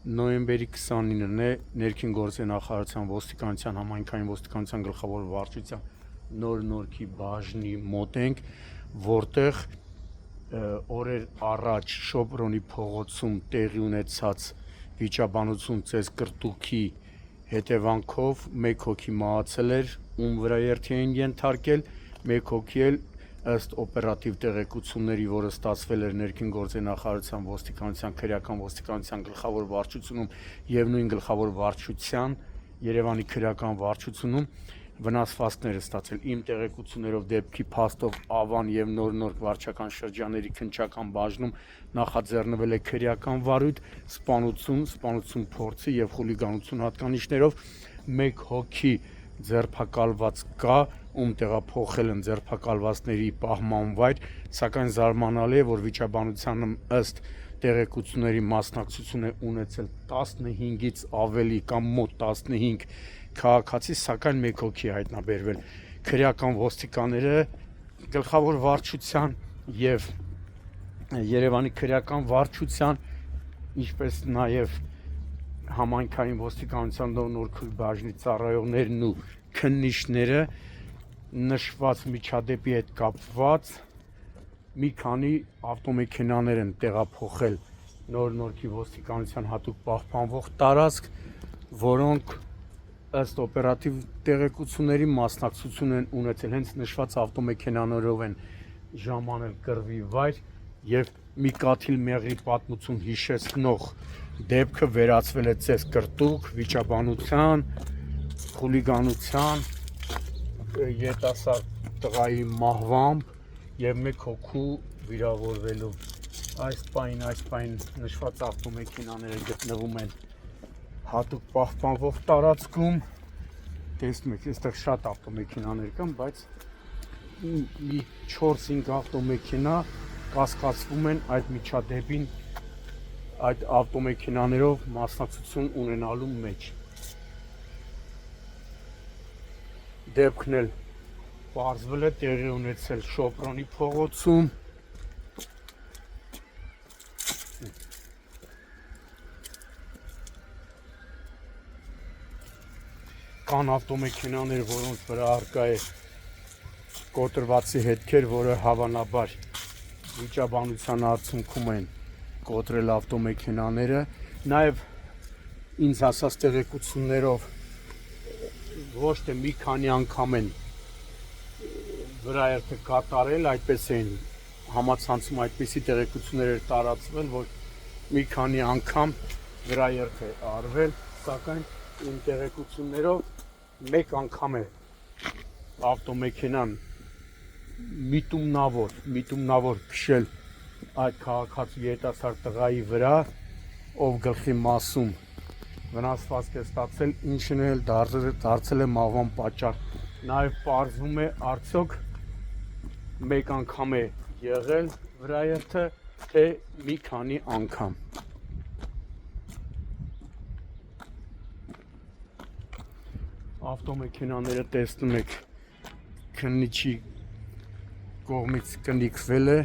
Նոյեմբերի 29-ն է ներքին գործերի նախարարության ոստիկանության համայնքային ոստիկանության գլխավոր վարչության նոր նորքի բաժնի մոտ ենք, որտեղ օրեր առաջ Շոպրոնի փողոցում տեղի ունեցած վիճաբանություն ծես կրտուքի հետևանքով մեկ հոգի մահացել էր, ում վրա երթի էին ենթարկել, մեկ հոգի էլ ըստ օպերատիվ տեղեկությունների, որը ստացվել էր ներքին գործերի նախարարության ոստիկանության քրեական ոստիկանության գլխավոր վարչությունում եւ նույն գլխավոր վարչության Երևանի քրեական վարչությունում վնասվածքներ է ստացել։ Իմ տեղեկություններով դեպքի փաստով Ավան եւ Նոր վարչական շրջանների քննչական բաժնում նախաձեռնվել է քրեական վարույթ, սպանություն փորձի եւ խուլիգանություն հատկանիշներով մեկ հոգի ձերբակալված կա, ում տեղափոխել են ձերբակալվածների պահման վայր, սակայն զարմանալի է, որ վիճաբանությանը ըստ տեղեկությունների մասնակցություն է ունեցել 15-ից ավելի կամ մոտ 15 քաղաքացի, սակայն մեկ հոգի է հայտնաբերվել։ Քրեական ոստիկանները գլխավոր վարչության եւ Երևանի քրեական վարչության, ինչպես նաեւ համայնքային ոստիկանության նոր բաժնի ծառայողներն ու քննիչները նշված միջադեպի հետ կապված մի քանի ավտոմեքենաներ են տեղափոխել նոր նորքի ոստիկանության հատուկ պահպանվող տարածք, որոնք ըստ օպերատիվ տեղեկությունների մասնակցություն են ունեցել, հենց նշված ավտոմեքենաներով են ժամանել կռվի վայր եւ մի կաթիլ մեղրի պատմություն հիշեցնող դեպքը վերածվել է ծես կրտուկ, վիճաբանության, խուլիգանության, երիտասարդ տղայի մահվամբ եւ մեկ հոգու վիրավորվելու։ Այս պայն նշված ավտոմեքենաները գտնվում են հատուկ պահպանվող տարածքում, տեսնում եք, այստեղ շատ ավտոմեքենաներ կան, բայց մի 4-5 ավտոմեքենա կասկածվում են այդ միջադեպին այդ ավտոմեքենաներով մասնակցություն ունենալու մեջ։ Դեպքն էլ պարզվել է տեղի ունեցել Շոպրոնի փողոցում, կան ավտոմեքենաներ, որոնց վրա առկա է կոտրվածի հետքեր, որը հավանաբար վիճաբանության արդյունքում են կոտրել ավտոմեքենաները, նաև ինձ հասած տեղեկություններով ոչ թե մի քանի անգամ են վրաերթը կատարել, այդպես էին համացանցում այդպիսի տեղեկություններ էր տարածվել, որ մի քանի անգամ վրաերթ է արվել, սակայն իմ տեղեկություններով մեկ անգամ է ավտոմեքենան միտումնավոր քշել այդ քաղաքացու երիտասարդ տղայի վրա, ով գլխի մասում վնասվածք է ստացել, ինչն էլ դարձել է մահվան պատճառ։ Նաև պարզվում է արդյոք մեկ անգամ է եղել վրաերթը, թե մի քանի անգամ։ Ավտոմեքենաները տեսնում եք քննիչի կողմից կնիքվել է